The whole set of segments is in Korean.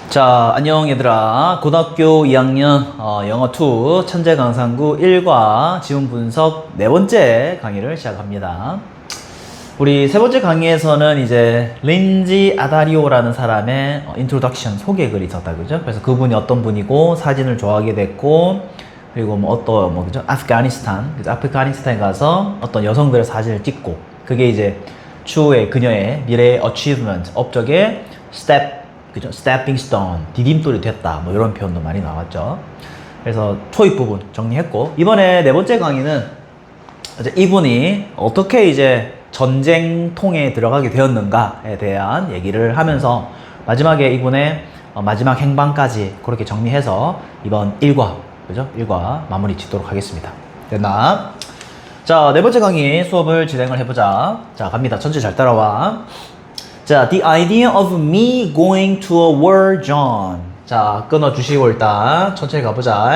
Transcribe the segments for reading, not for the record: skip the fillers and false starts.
자, 안녕 얘들아. 고등학교 2학년 영어 2 천재강상구 1과 지문 분석 네 번째 강의를 시작합니다. 우리 세 번째 강의에서는 이제 린지 아다리오라는 사람의 인트로덕션 소개 글이 있었다, 그죠? 그래서 그분이 어떤 분이고 사진을 좋아하게 됐고, 그리고 그죠? 그죠? 아프가니스탄에 가서 어떤 여성들의 사진을 찍고, 그게 이제 추후에 그녀의 미래의 achievement, 업적의 그죠? stepping stone, 디딤돌이 됐다. 뭐 이런 표현도 많이 나왔죠. 그래서 초입 부분 정리했고, 이번에 네 번째 강의는 이제 이분이 어떻게 이제 전쟁통에 들어가게 되었는가에 대한 얘기를 하면서 마지막에 이분의 마지막 행방까지 그렇게 정리해서 이번 1과, 그죠? 1과 마무리 짓도록 하겠습니다. 됐나? 자, 네 번째 강의 수업을 진행을 해보자. 자, 갑니다. 전체 잘 따라와. 자, the idea of me going to a war zone. 자, 끊어주시고 일단 천천히 가보자.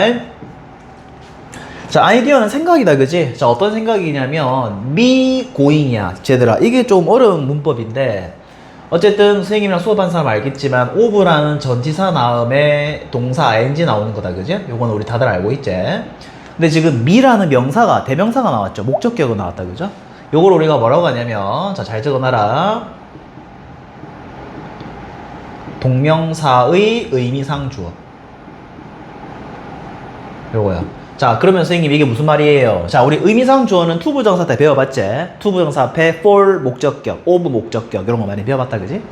자, 아이디어는 생각이다, 그지? 자, 어떤 생각이냐면 me going이야, 쟤들아. 이게 좀 어려운 문법인데 어쨌든 선생님이랑 수업한 사람 알겠지만 of라는 전치사 다음에 동사 ing 나오는 거다, 그지? 요건 우리 다들 알고 있지? 근데 지금 me라는 명사가 대명사가 나왔죠. 목적격은 나왔다, 그죠? 요걸 우리가 뭐라고 하냐면, 자, 잘 적어놔라. 동명사의 의미상 주어. 요거야. 자, 그러면 선생님 이게 무슨 말이에요? 자, 우리 의미상 주어는 투부정사 때 배워봤지? 투부정사 앞에 for 목적격, of 목적격 이런 거 많이 배워봤다, 그지?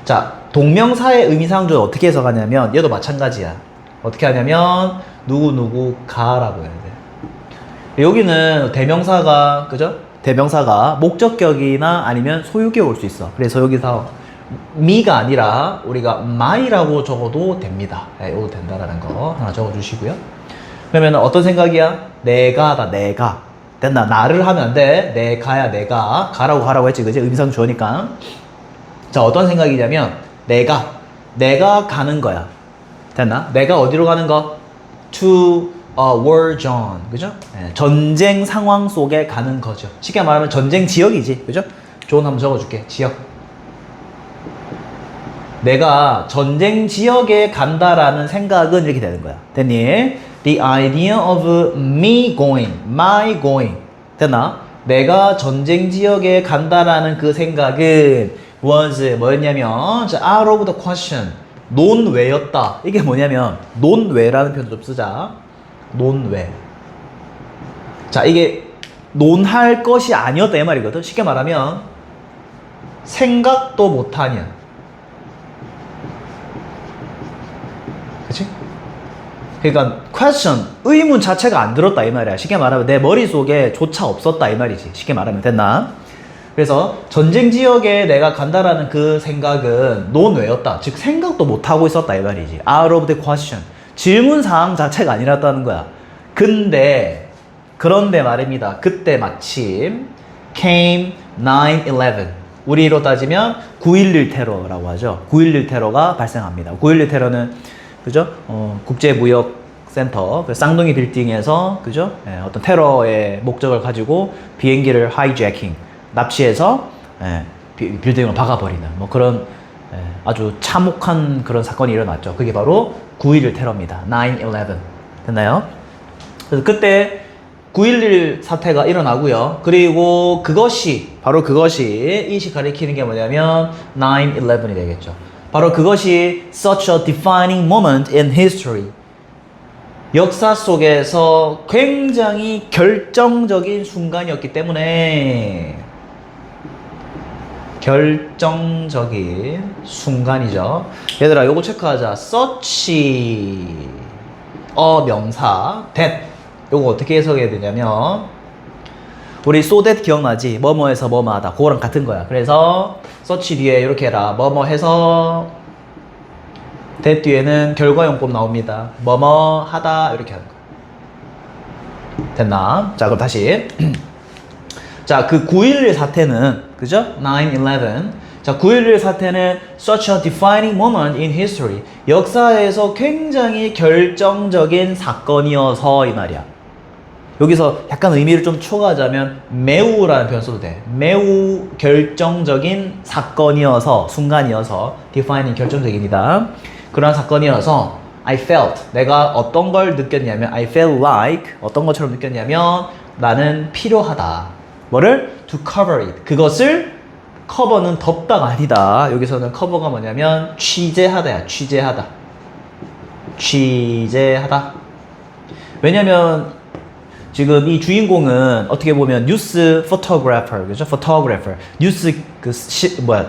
자, 동명사의 의미상 주어 어떻게 해석하냐면 얘도 마찬가지야. 어떻게 하냐면 누구 가라고 해야 돼. 여기는 대명사가, 그죠? 대명사가 목적격이나 아니면 소유격 올 수 있어. 그래서 여기서 me가 아니라 우리가 my라고 적어도 됩니다. 네, 이거 된다라는 거 하나 적어주시고요. 그러면 어떤 생각이야? 내가다, 내가. 됐나? 나를 하면 안 돼. 내가야, 내가. 가라고 했지, 그지? 의미상 주어니까. 자, 어떤 생각이냐면 내가 가는 거야. 됐나? 내가 어디로 가는 거? To a war zone. 그죠? 네, 전쟁 상황 속에 가는 거죠. 쉽게 말하면 전쟁 지역이지. 그죠? 조언 한번 적어줄게. 지역. 내가 전쟁 지역에 간다라는 생각은 이렇게 되는 거야. 됐니? The idea of me going, my going. 됐나? 내가 전쟁 지역에 간다라는 그 생각은 뭐였냐면 out of the question. 논외였다. 이게 뭐냐면 논외라는 표현 좀 쓰자. 논외. 자, 이게 논할 것이 아니었다 이 말이거든. 쉽게 말하면 생각도 못하냐. 그치? 그러니까 question, 의문 자체가 안 들었다 이 말이야. 쉽게 말하면 내 머릿속에 조차 없었다 이 말이지. 쉽게 말하면 됐나? 그래서 전쟁 지역에 내가 간다라는 그 생각은 논외였다. 즉 생각도 못하고 있었다 이 말이지. out of the question. 질문 사항 자체가 아니랐다는 거야. 그런데 말입니다. 그때 마침 came 9/11. 우리로 따지면 9.11 테러라고 하죠. 9.11 테러가 발생합니다. 9.11 테러는 그죠? 국제무역센터, 그 쌍둥이 빌딩에서, 그죠? 예, 어떤 테러의 목적을 가지고 비행기를 하이제킹, 납치해서, 예, 빌딩을 박아버리는, 뭐 그런, 예, 아주 참혹한 그런 사건이 일어났죠. 그게 바로 9.11 테러입니다. 9/11. 됐나요? 그래서 그때 9.11 사태가 일어나고요. 그리고 바로 그것이 이 시 가리키는 게 뭐냐면 9/11이 되겠죠. 바로 그것이 such a defining moment in history. 역사 속에서 굉장히 결정적인 순간이었기 때문에 결정적인 순간이죠. 얘들아, 요거 체크하자. such a 명사 that. 요거 어떻게 해석해야 되냐면 우리 so that 기억나지? 뭐뭐해서 뭐뭐하다. 그거랑 같은 거야. 그래서 such 뒤에 이렇게 해라. 뭐뭐 해서 that 뒤에는 결과용법 나옵니다. 뭐뭐 하다 이렇게 하는 거야. 됐나? 자, 그럼 다시. 자, 그 9.11 사태는, 그죠? 9/11. 자, 9.11 사태는 such a defining moment in history. 역사에서 굉장히 결정적인 사건이어서 이 말이야. 여기서 약간 의미를 좀 추가하자면 매우라는 표현 써도 돼. 매우 결정적인 사건이어서, 순간이어서, defining 결정적인이다. 그러한 사건이어서 I felt, 내가 어떤 걸 느꼈냐면 I felt like, 어떤 것처럼 느꼈냐면 나는 필요하다. 뭐를? To cover it. 그것을 커버는 덮다가 아니다. 여기서는 커버가 뭐냐면 취재하다야. 취재하다. 취재하다. 왜냐면 지금 이 주인공은 어떻게 보면 뉴스 포토그래퍼, 그죠? 포토그래퍼. 뉴스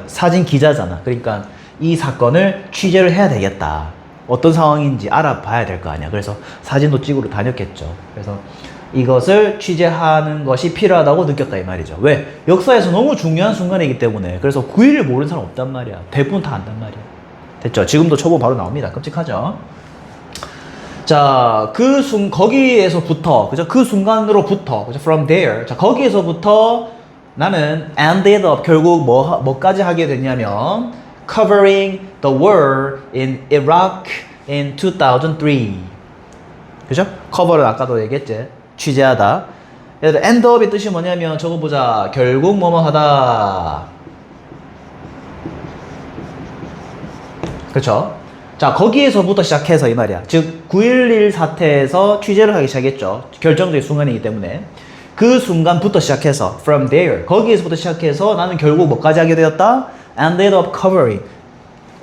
사진 기자잖아. 그러니까 이 사건을 취재를 해야 되겠다. 어떤 상황인지 알아봐야 될 거 아니야. 그래서 사진도 찍으러 다녔겠죠. 그래서 이것을 취재하는 것이 필요하다고 느꼈다 이 말이죠. 왜? 역사에서 너무 중요한 순간이기 때문에. 그래서 9.11을 모르는 사람 없단 말이야. 대부분 다 안단 말이야. 됐죠? 지금도 초보 바로 나옵니다. 끔찍하죠? 자, 거기에서부터, 그죠? 그 순간으로부터, 그죠? From there. 자, 거기에서부터 나는 ended up, 결국 뭐까지 하게 됐냐면, covering the war in Iraq in 2003. 그죠? 커버를 아까도 얘기했지. 취재하다. 얘들 end up의 뜻이 뭐냐면, 저거 보자. 결국 뭐뭐 하다. 그쵸? 자, 거기에서부터 시작해서 이 말이야. 즉 9.11 사태에서 취재를 하기 시작했죠. 결정적인 순간이기 때문에. 그 순간부터 시작해서 from there, 거기에서부터 시작해서 나는 결국 뭐까지 하게 되었다? ended up covering.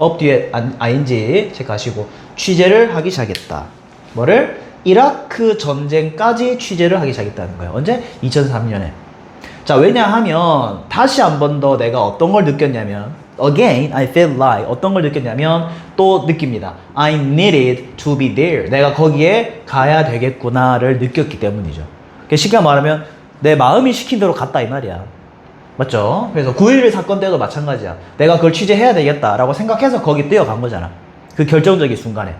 up 뒤에 ing 체크하시고 취재를 하기 시작했다. 뭐를? 이라크 전쟁까지 취재를 하기 시작했다는 거예요. 언제? 2003년에. 자, 왜냐하면 다시 한 번 더 내가 어떤 걸 느꼈냐면 Again, I felt like 어떤 걸 느꼈냐면 또 느낍니다. I needed to be there. 내가 거기에 가야 되겠구나를 느꼈기 때문이죠. 쉽게 말하면 내 마음이 시킨 대로 갔다 이 말이야. 맞죠? 그래서 9.11 사건 때도 마찬가지야. 내가 그걸 취재해야 되겠다라고 생각해서 거기 뛰어간 거잖아. 그 결정적인 순간에.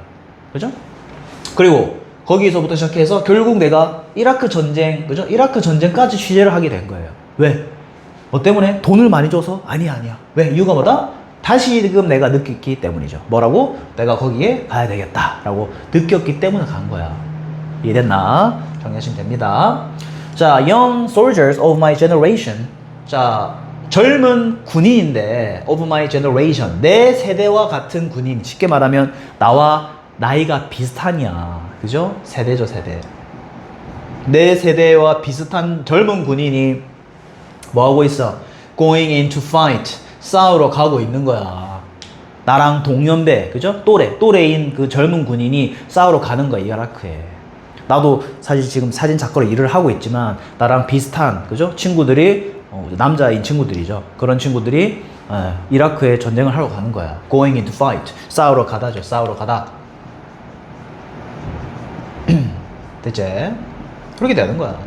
그죠? 그리고 거기서부터 시작해서 결국 내가 이라크 전쟁, 그죠? 이라크 전쟁까지 취재를 하게 된 거예요. 왜? 뭐 때문에? 돈을 많이 줘서? 아니야. 왜? 이유가 뭐다? 다시금 내가 느꼈기 때문이죠. 뭐라고? 내가 거기에 가야 되겠다라고 느꼈기 때문에 간 거야. 이해됐나? 정리하시면 됩니다. 자, young soldiers of my generation. 자, 젊은 군인인데 of my generation. 내 세대와 같은 군인. 쉽게 말하면 나와 나이가 비슷하냐. 그죠? 세대죠, 세대. 내 세대와 비슷한 젊은 군인이 뭐 하고 있어? Going into fight. 싸우러 가고 있는 거야. 나랑 동년배, 그죠? 또래인 그 젊은 군인이 싸우러 가는 거야, 이라크에. 나도 사실 지금 사진 작가로 일을 하고 있지만 나랑 비슷한, 그죠? 친구들이 남자인 친구들이죠. 그런 친구들이 이라크에 전쟁을 하러 가는 거야. Going into fight. 싸우러 가다죠. 싸우러 가다. 됐지? 그렇게 되는 거야.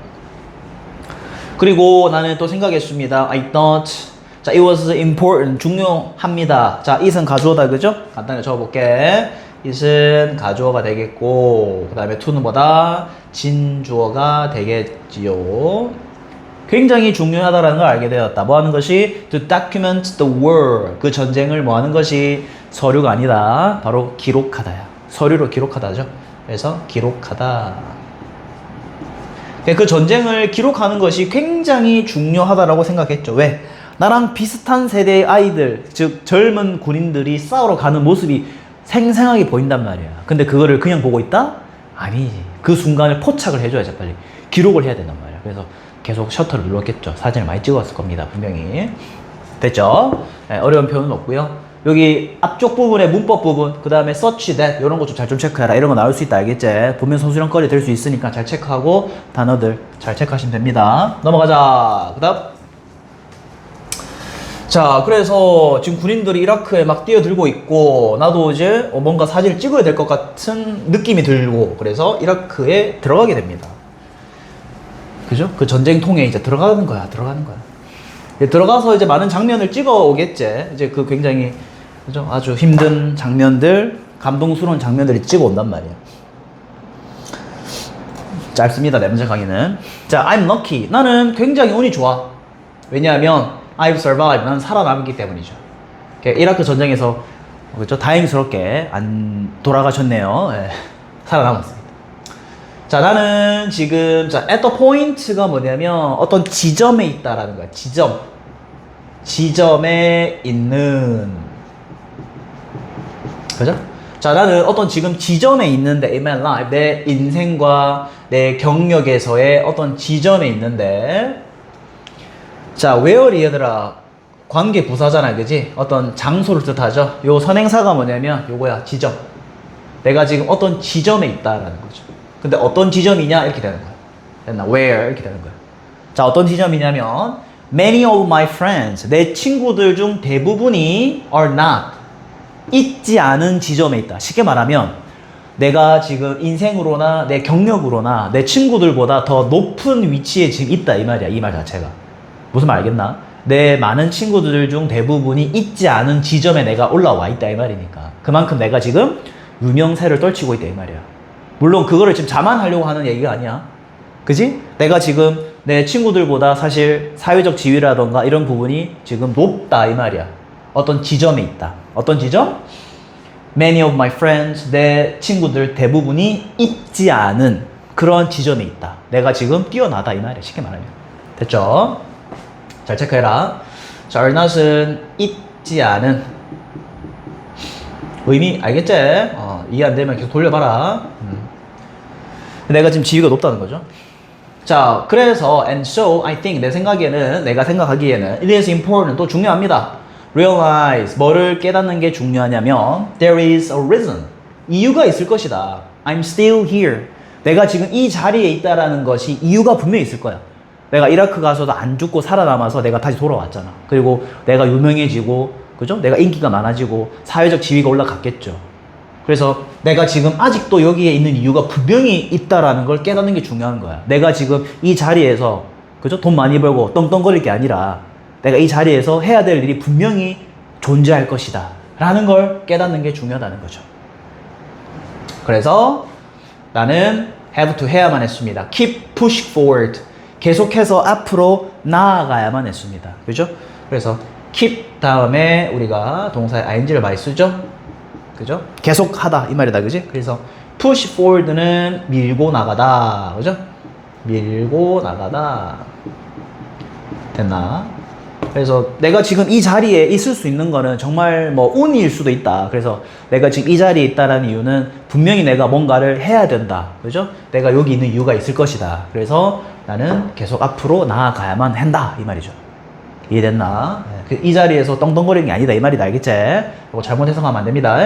그리고 나는 또 생각했습니다. I thought, 자, it was important, 중요합니다. 자, it은 가주어다, 그죠? 간단하게 적어볼게. it은 가주어가 되겠고, 그 다음에 to는 뭐다? 진주어가 되겠지요. 굉장히 중요하다라는 걸 알게 되었다. 뭐 하는 것이? To document the war. 그 전쟁을 뭐 하는 것이? 서류가 아니다. 바로 기록하다야. 서류로 기록하다죠. 그래서 기록하다. 그 전쟁을 기록하는 것이 굉장히 중요하다라고 생각했죠. 왜? 나랑 비슷한 세대의 아이들, 즉 젊은 군인들이 싸우러 가는 모습이 생생하게 보인단 말이야. 근데 그거를 그냥 보고 있다? 아니지. 그 순간을 포착을 해줘야지 빨리. 기록을 해야 된단 말이야. 그래서 계속 셔터를 눌렀겠죠. 사진을 많이 찍었을 겁니다. 분명히. 됐죠? 네, 어려운 표현은 없고요. 여기 앞쪽 부분의 문법 부분, 그 다음에 search that 이런 거 좀 잘 좀 체크해라. 이런 거 나올 수 있다, 알겠지? 보면 성수령거리 될 수 있으니까 잘 체크하고 단어들 잘 체크하시면 됩니다. 넘어가자. 그 다음. 자, 그래서 지금 군인들이 이라크에 막 뛰어들고 있고 나도 이제 뭔가 사진을 찍어야 될 것 같은 느낌이 들고 그래서 이라크에 들어가게 됩니다. 그죠? 그 전쟁통에 이제 들어가는 거야. 들어가서 이제 많은 장면을 찍어 오겠지. 이제 그 굉장히, 그죠? 아주 힘든 장면들, 감동스러운 장면들이 찍어 온단 말이야. 짧습니다, 네 번째 강의는. 자, I'm lucky. 나는 굉장히 운이 좋아. 왜냐하면 I've survived. 나는 살아남기 때문이죠. 이라크 전쟁에서, 그죠? 다행스럽게 안 돌아가셨네요. 네. 살아남았습니다. 자, 나는 지금, 자, at the point가 뭐냐면 어떤 지점에 있다라는 거야. 지점. 지점에 있는. 그죠? 자, 나는 어떤 지금 지점에 있는데, in my life, 내 인생과 내 경력에서의 어떤 지점에 있는데, 자, where이 얘들아, 관계 부사잖아, 그지? 어떤 장소를 뜻하죠? 요 선행사가 뭐냐면, 요거야, 지점. 내가 지금 어떤 지점에 있다라는 거죠. 근데 어떤 지점이냐? 이렇게 되는 거야. 됐나? Where? 이렇게 되는 거야. 자, 어떤 지점이냐면, many of my friends, 내 친구들 중 대부분이 are not, 있지 않은 지점에 있다. 쉽게 말하면, 내가 지금 인생으로나 내 경력으로나 내 친구들보다 더 높은 위치에 지금 있다. 이 말이야. 이 말 자체가. 무슨 말 알겠나? 내 많은 친구들 중 대부분이 있지 않은 지점에 내가 올라와 있다. 이 말이니까. 그만큼 내가 지금 유명세를 떨치고 있다. 이 말이야. 물론 그거를 지금 자만하려고 하는 얘기가 아니야. 그지? 내가 지금 내 친구들보다 사실 사회적 지위라던가 이런 부분이 지금 높다. 이 말이야. 어떤 지점에 있다. 어떤 지점? Many of my friends, 내 친구들 대부분이 있지 않은 그런 지점에 있다. 내가 지금 뛰어나다. 이 말이야. 쉽게 말하면. 됐죠? 잘 체크해라. 자, are not은 있지 않은. 의미 알겠지? 이해 안 되면 계속 돌려봐라. 내가 지금 지위가 높다는 거죠. 자, 그래서 and so I think 내 생각에는 내가 생각하기에는 it is important 또 중요합니다. realize 뭐를 깨닫는 게 중요하냐면 there is a reason 이유가 있을 것이다. I'm still here. 내가 지금 이 자리에 있다라는 것이 이유가 분명히 있을 거야. 내가 이라크 가서도 안 죽고 살아남아서 내가 다시 돌아왔잖아. 그리고 내가 유명해지고, 그죠? 내가 인기가 많아지고 사회적 지위가 올라갔겠죠. 그래서 내가 지금 아직도 여기에 있는 이유가 분명히 있다라는 걸 깨닫는 게 중요한 거야. 내가 지금 이 자리에서, 그죠? 돈 많이 벌고 떵떵거릴 게 아니라 내가 이 자리에서 해야 될 일이 분명히 존재할 것이다 라는 걸 깨닫는 게 중요하다는 거죠. 그래서 나는 have to 해야만 했습니다. keep push forward 계속해서 앞으로 나아가야만 했습니다. 그죠? 그래서 keep 다음에 우리가 동사의 ing를 많이 쓰죠. 그죠? 계속하다 이 말이다. 그지? 그래서 push forward는 밀고 나가다. 그죠? 밀고 나가다. 됐나? 그래서 내가 지금 이 자리에 있을 수 있는 거는 정말 뭐 운일 수도 있다. 그래서 내가 지금 이 자리에 있다는 이유는 분명히 내가 뭔가를 해야 된다. 그죠? 내가 여기 있는 이유가 있을 것이다. 그래서 나는 계속 앞으로 나아가야만 한다. 이 말이죠. 이해됐나? 이 자리에서 떵떵거리는 게 아니다. 이 말이다. 알겠지? 이거 잘못 해석하면 안 됩니다.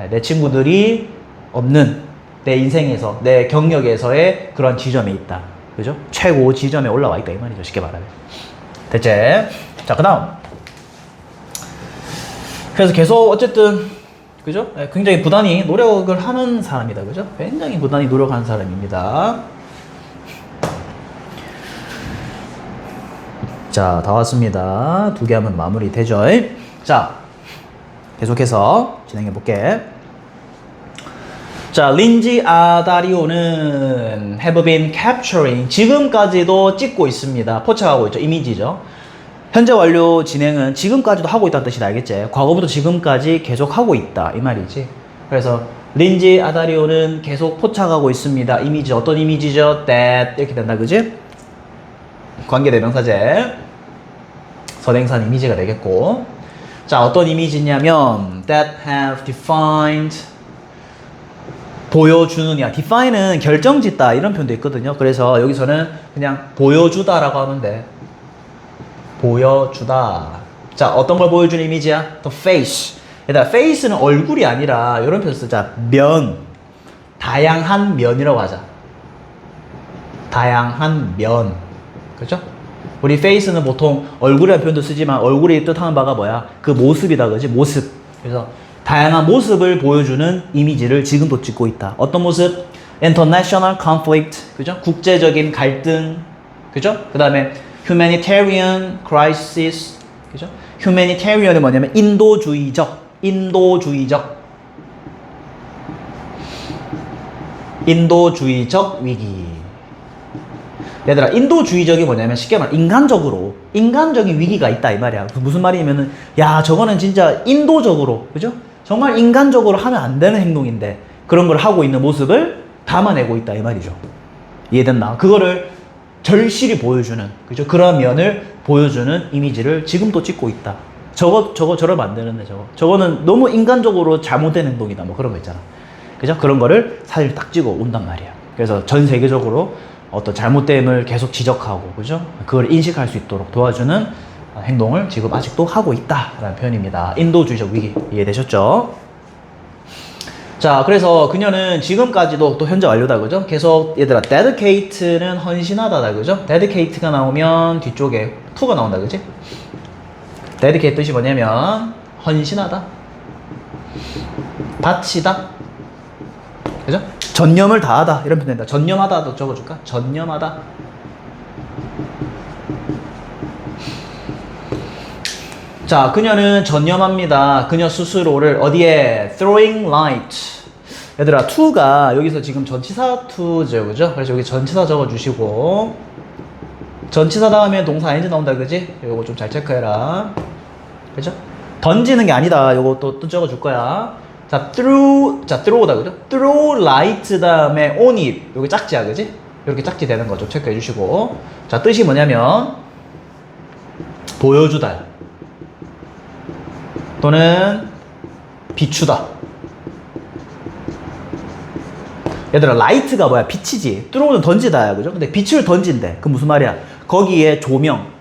내 친구들이 없는 내 인생에서, 내 경력에서의 그런 지점에 있다. 그죠? 최고 지점에 올라와 있다. 이 말이죠. 쉽게 말하면. 됐지? 자, 그 다음. 그래서 계속 어쨌든, 그죠? 굉장히 부단히 노력을 하는 사람이다. 그죠? 굉장히 부단히 노력하는 사람입니다. 자, 다 왔습니다. 2개 하면 마무리 되죠? 자, 계속해서 진행해 볼게. 자, 린지 아다리오는 have been capturing 지금까지도 찍고 있습니다. 포착하고 있죠. 이미지죠. 현재 완료 진행은 지금까지도 하고 있다는 뜻이다. 알겠지? 과거부터 지금까지 계속 하고 있다. 이 말이지. 그래서 린지 아다리오는 계속 포착하고 있습니다. 이미지 어떤 이미지죠? that 이렇게 된다. 그지? 관계대명사제 선행사는 이미지가 되겠고, 자, 어떤 이미지냐면 that have defined 보여주느냐. define은 결정짓다 이런 표현도 있거든요. 그래서 여기서는 그냥 보여주다라고 하면 돼. 보여주다. 자, 어떤 걸 보여주는 이미지야? the face. 얘들아, face는 얼굴이 아니라 이런 표현 쓰자. 면. 다양한 면이라고 하자. 다양한 면. 그죠? 우리 face는 보통 얼굴이라는 표현도 쓰지만 얼굴이 뜻하는 바가 뭐야? 그 모습이다. 그지? 모습. 그래서 다양한 모습을 보여주는 이미지를 지금도 찍고 있다. 어떤 모습? international conflict. 그죠? 국제적인 갈등. 그죠? 그 다음에 humanitarian crisis. 그죠? humanitarian이 뭐냐면 인도주의적 위기. 얘들아, 인도주의적이 뭐냐면 쉽게 말해 인간적인 위기가 있다 이 말이야. 무슨 말이냐면은 야, 저거는 진짜 인도적으로, 그죠? 정말 인간적으로 하면 안 되는 행동인데 그런 걸 하고 있는 모습을 담아내고 있다 이 말이죠. 이해됐나? 그거를 절실히 보여주는, 그죠? 그런 면을 보여주는 이미지를 지금도 찍고 있다. 저러 만드는데 저거는 너무 인간적으로 잘못된 행동이다. 뭐 그런 거 있잖아. 그죠? 그런 거를 사진을 딱 찍어 온단 말이야. 그래서 전 세계적으로 어떤 잘못됨을 계속 지적하고, 그죠? 그걸 인식할 수 있도록 도와주는 행동을 지금 아직도 하고 있다라는 표현입니다. 인도주의적 위기. 이해되셨죠? 자, 그래서 그녀는 지금까지도 또 현재 완료다, 그죠? 계속 얘들아, dedicate는 헌신하다다, 그죠? dedicate가 나오면 뒤쪽에 to가 나온다, 그지? dedicate 뜻이 뭐냐면 헌신하다, 바치다, 그죠? 전념을 다하다 이런 표현 된다. 전념하다도 적어줄까? 전념하다. 자, 그녀는 전념합니다. 그녀 스스로를 어디에? throwing light. 얘들아, to가 여기서 지금 전치사 to죠, 그죠? 그래서 여기 전치사 적어주시고, 전치사 다음에 동사 ing 나온다, 그지? 요거 좀 잘 체크해라. 그죠? 던지는 게 아니다. 요거 또 적어줄 거야. 자, throw다, 그죠? throw light 다음에 on it. 여기 짝지야, 그지? 이렇게 짝지 되는 거 좀 체크해 주시고. 자, 뜻이 뭐냐면, 보여주다. 또는 비추다. 얘들아, 라이트가 뭐야? 빛이지. throw는 던지다야, 그죠? 근데 빛을 던진대. 그 무슨 말이야? 거기에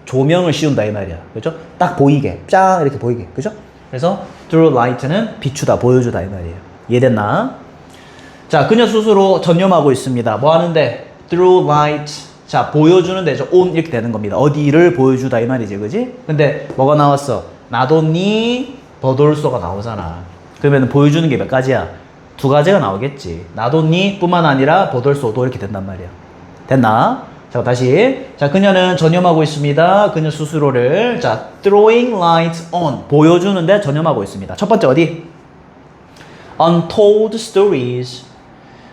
조명을 씌운다 이 말이야, 그죠? 딱 보이게, 짱 이렇게 보이게, 그죠? 그래서 through light는 비추다, 보여주다 이 말이에요. 이해됐나? 자, 그녀 스스로 전념하고 있습니다. 뭐 하는데? through light. 자, 보여주는 데죠. on 이렇게 되는 겁니다. 어디를 보여주다 이 말이지, 그지? 근데 뭐가 나왔어? 나돈니 버돌소가 나오잖아. 그러면 보여주는 게 몇 가지야? 두 가지가 나오겠지. 나돈니 뿐만 아니라 버돌소도 이렇게 된단 말이야. 됐나? 자, 다시. 자, 그녀는 전념하고 있습니다. 그녀 스스로를. 자, throwing light on. 보여주는데 전념하고 있습니다. 첫 번째 어디? untold stories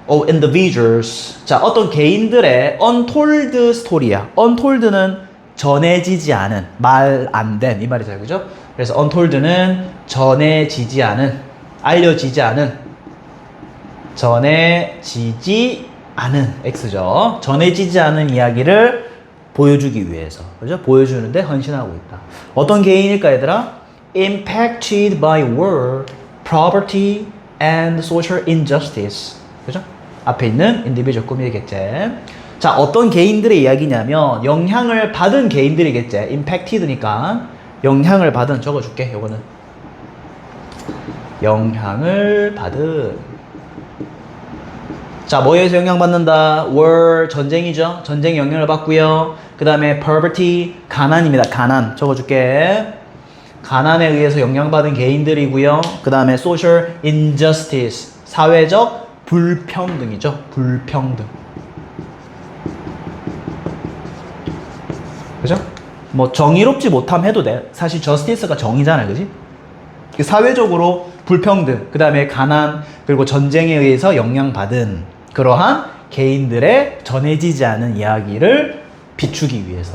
of individuals. 자, 어떤 개인들의 untold story야. untold는 전해지지 않은, 말 안 된, 이 말이죠. 그죠? 그래서 untold는 전해지지 않은, 알려지지 않은, 전해지지 않은 X죠. 전해지지 않은 이야기를 보여주기 위해서, 그죠? 보여주는데 헌신하고 있다. 어떤 개인일까, 얘들아? impacted by war, property, and social injustice. 그죠? 앞에 있는 individual 꾸미겠지. 자, 어떤 개인들의 이야기냐면 영향을 받은 개인들이겠지. impacted니까 영향을 받은, 적어줄게. 요거는 영향을 받은. 자, 뭐에 의해서 영향받는다? war, 전쟁이죠. 전쟁에 영향을 받고요. 그 다음에 poverty, 가난입니다. 가난 적어줄게. 가난에 의해서 영향받은 개인들이고요. 그 다음에 social injustice, 사회적 불평등이죠. 불평등. 그죠? 뭐 정의롭지 못함 해도 돼. 사실 justice가 정의잖아요, 그지? 사회적으로 불평등, 그 다음에 가난, 그리고 전쟁에 의해서 영향받은 그러한 개인들의 전해지지 않은 이야기를 비추기 위해서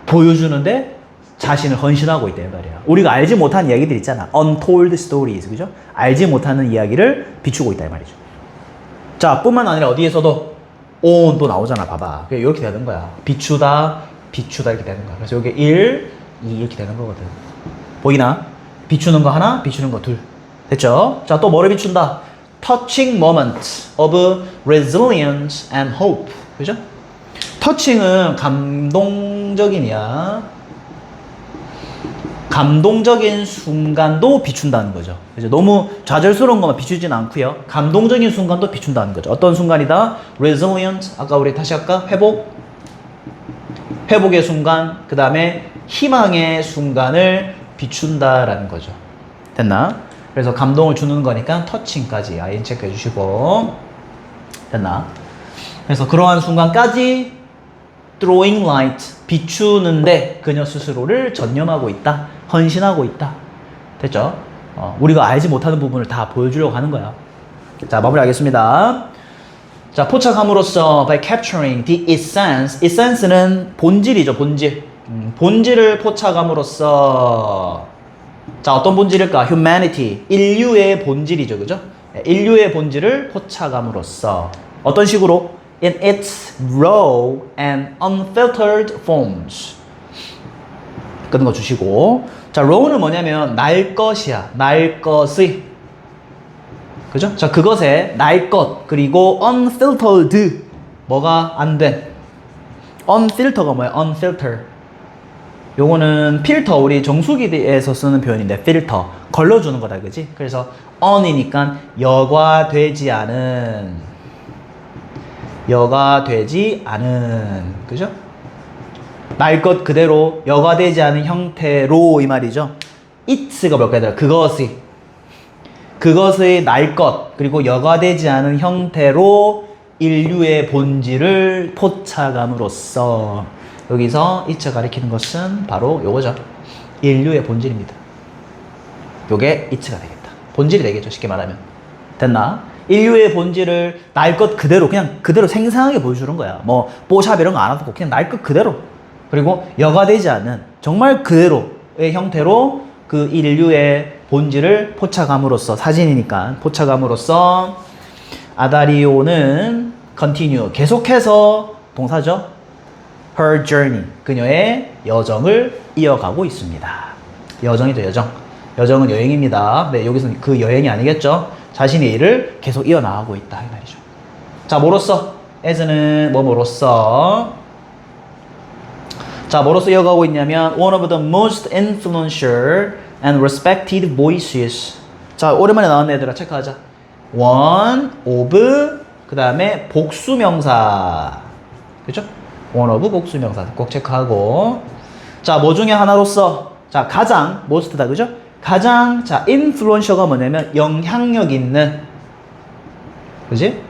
보여주는데 자신을 헌신하고 있다 이 말이야. 우리가 알지 못한 이야기들 있잖아. untold stories, 그죠? 알지 못하는 이야기를 비추고 있다 이 말이죠. 자, 뿐만 아니라 어디에서도 on도 나오잖아. 봐봐. 이렇게 되는 거야. 비추다 이렇게 되는 거야. 그래서 여기 1, 2 이렇게 되는 거거든. 보이나? 비추는 거 하나, 비추는 거 둘. 됐죠? 자, 또 뭐를 비춘다? touching moment of resilience and hope. 그죠? touching은 감동적인이야. 감동적인 순간도 비춘다는 거죠. 그죠? 너무 좌절스러운 것만 비추진 않고요. 감동적인 순간도 비춘다는 거죠. 어떤 순간이다? resilient, 아까 우리 다시 할까? 회복의 순간, 그 다음에 희망의 순간을 비춘다라는 거죠. 됐나? 그래서 감동을 주는 거니까 터칭까지 아인 체크해 주시고. 됐나? 그래서 그러한 순간까지 throwing light, 비추는데 그녀 스스로를 전념하고 있다, 헌신하고 있다. 됐죠? 우리가 알지 못하는 부분을 다 보여주려고 하는 거야. 자, 마무리하겠습니다. 자, 포착함으로써 by capturing the essence. essence는 본질이죠, 본질. 본질을 포착함으로써, 자, 어떤 본질일까? humanity, 인류의 본질이죠, 그죠? 인류의 본질을 포착함으로써 어떤 식으로? in its raw and unfiltered forms. 끊는 거 주시고. 자, raw는 뭐냐면 날 것이야. 날 것의. 그죠? 자, 그것에 날 것. 그리고 unfiltered. 뭐가 안 된. unfilter가 뭐야? unfilter. 요거는 필터, 우리 정수기에서 쓰는 표현인데 필터. 걸러주는 거다, 그지? 그래서 on이니까 여과되지 않은. 여과되지 않은. 그죠? 날 것 그대로 여과되지 않은 형태로 이 말이죠. it가 몇 개더라? 그것의 날 것 그리고 여과되지 않은 형태로 인류의 본질을 포착함으로써 여기서 it가 가리키는 것은 바로 요거죠. 인류의 본질입니다. 요게 it가 되겠다. 본질이 되겠죠. 쉽게 말하면. 됐나? 인류의 본질을 날 것 그대로 그냥 그대로 생생하게 보여주는 거야. 뭐 뽀샵 이런 거 안 하고 그냥 날 것 그대로. 그리고 여과되지 않은 정말 그대로의 형태로 그 인류의 본질을 포착함으로써 사진이니까 포착함으로써 아다리오는 continue 계속해서 동사죠. her journey 그녀의 여정을 이어가고 있습니다. 여정이죠. 여정은 여행입니다. 네, 여기서는 그 여행이 아니겠죠. 자신의 일을 계속 이어나가고 있다 이 말이죠. 자, 뭐로써? as는 뭐로써? 자, 뭐로써 이어가고 있냐면 one of the most influential and respected voices. 자, 오랜만에 나왔네 얘들아. 체크하자. one of 그 다음에 복수명사. 그죠? one of 복수명사 꼭 체크하고. 자, 뭐 중에 하나로서 자, 가장 most다. 그죠? 가장 자, influential가 뭐냐면 영향력 있는. 그지?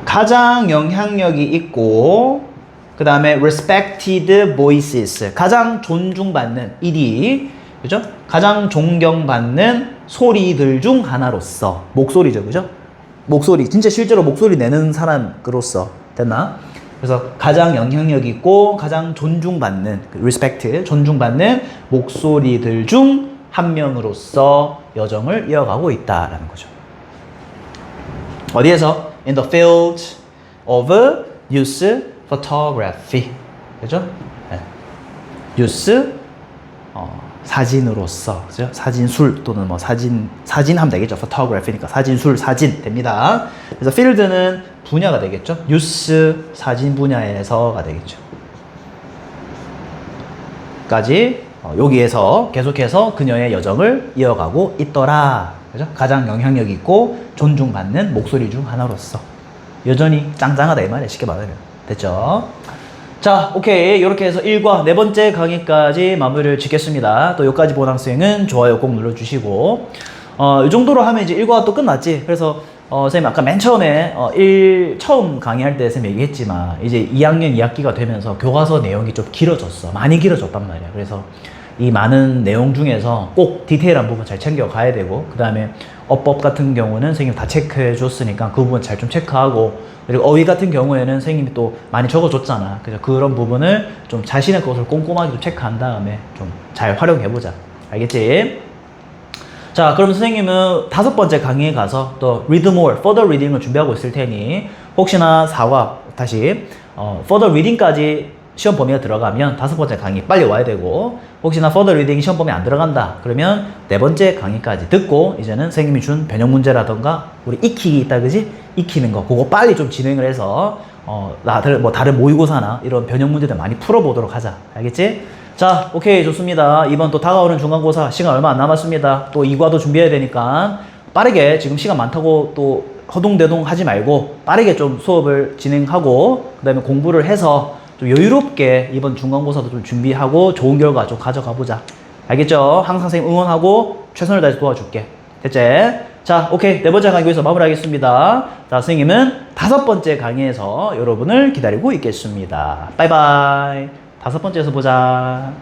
가장 영향력이 있고 그 다음에 respected voices 가장 존중받는 일이 그죠? 가장 존경받는 소리들 중 하나로서 목소리죠. 그죠? 목소리 진짜 실제로 목소리 내는 사람으로서 됐나? 그래서 가장 영향력 있고 가장 존중받는 respect 존중받는 목소리들 중 한 명으로서 여정을 이어가고 있다라는 거죠. 어디에서? In the field of news photography. 그죠? 네. 뉴스 사진으로서 그죠? 사진술 또는 뭐 사진 하면 되겠죠. photography니까 사진술 사진 됩니다. 그래서 field는 분야가 되겠죠. 뉴스 사진 분야에서가 되겠죠. 까지 여기에서 계속해서 그녀의 여정을 이어가고 있더라. 그죠? 가장 영향력 있고 존중받는 목소리 중 하나로서 여전히 짱짱하다 이 말이에요. 쉽게 말하면. 됐죠? 자, 오케이. 이렇게 해서 1과 네 번째 강의까지 마무리를 짓겠습니다. 또 여기까지 본 학생은 좋아요 꼭 눌러주시고 이 정도로 하면 이제 1과가 또 끝났지. 그래서 선생님 아까 맨 처음에 처음 강의할 때 선생님 얘기했지만 이제 2학년 2학기가 되면서 교과서 내용이 좀 길어졌어. 많이 길어졌단 말이야. 그래서 이 많은 내용 중에서 꼭 디테일한 부분 잘 챙겨 가야 되고 그 다음에 어법 같은 경우는 선생님 다 체크해 줬으니까 그 부분 잘 좀 체크하고 그리고 어휘 같은 경우에는 선생님이 또 많이 적어줬잖아. 그래서 그런 부분을 좀 자신의 것을 꼼꼼하게 좀 체크한 다음에 좀 잘 활용해보자. 알겠지? 자, 그럼 선생님은 5번째 강의에 가서 또 read more, further reading을 준비하고 있을 테니 혹시나 4과 다시 further reading까지 시험 범위가 들어가면 5번째 강의 빨리 와야 되고 혹시나 further reading 시험 범위 안 들어간다 그러면 4번째 강의까지 듣고 이제는 선생님이 준 변형 문제라던가 우리 익히기 있다 그지? 익히는 거 그거 빨리 좀 진행을 해서 다른 모의고사나 이런 변형 문제들 많이 풀어보도록 하자. 알겠지? 자, 오케이 좋습니다. 이번 또 다가오는 중간고사 시간 얼마 안 남았습니다. 또 2과도 준비해야 되니까 빠르게 지금 시간 많다고 또 허둥대둥 하지 말고 빠르게 좀 수업을 진행하고 그 다음에 공부를 해서 좀 여유롭게 이번 중간고사도 좀 준비하고 좋은 결과 좀 가져가 보자. 알겠죠? 항상 선생님 응원하고 최선을 다해서 도와줄게. 됐지? 자, 오케이. 4번째 강의 여기서 마무리하겠습니다. 자, 선생님은 5번째 강의에서 여러분을 기다리고 있겠습니다. 바이바이. 5번째에서 보자.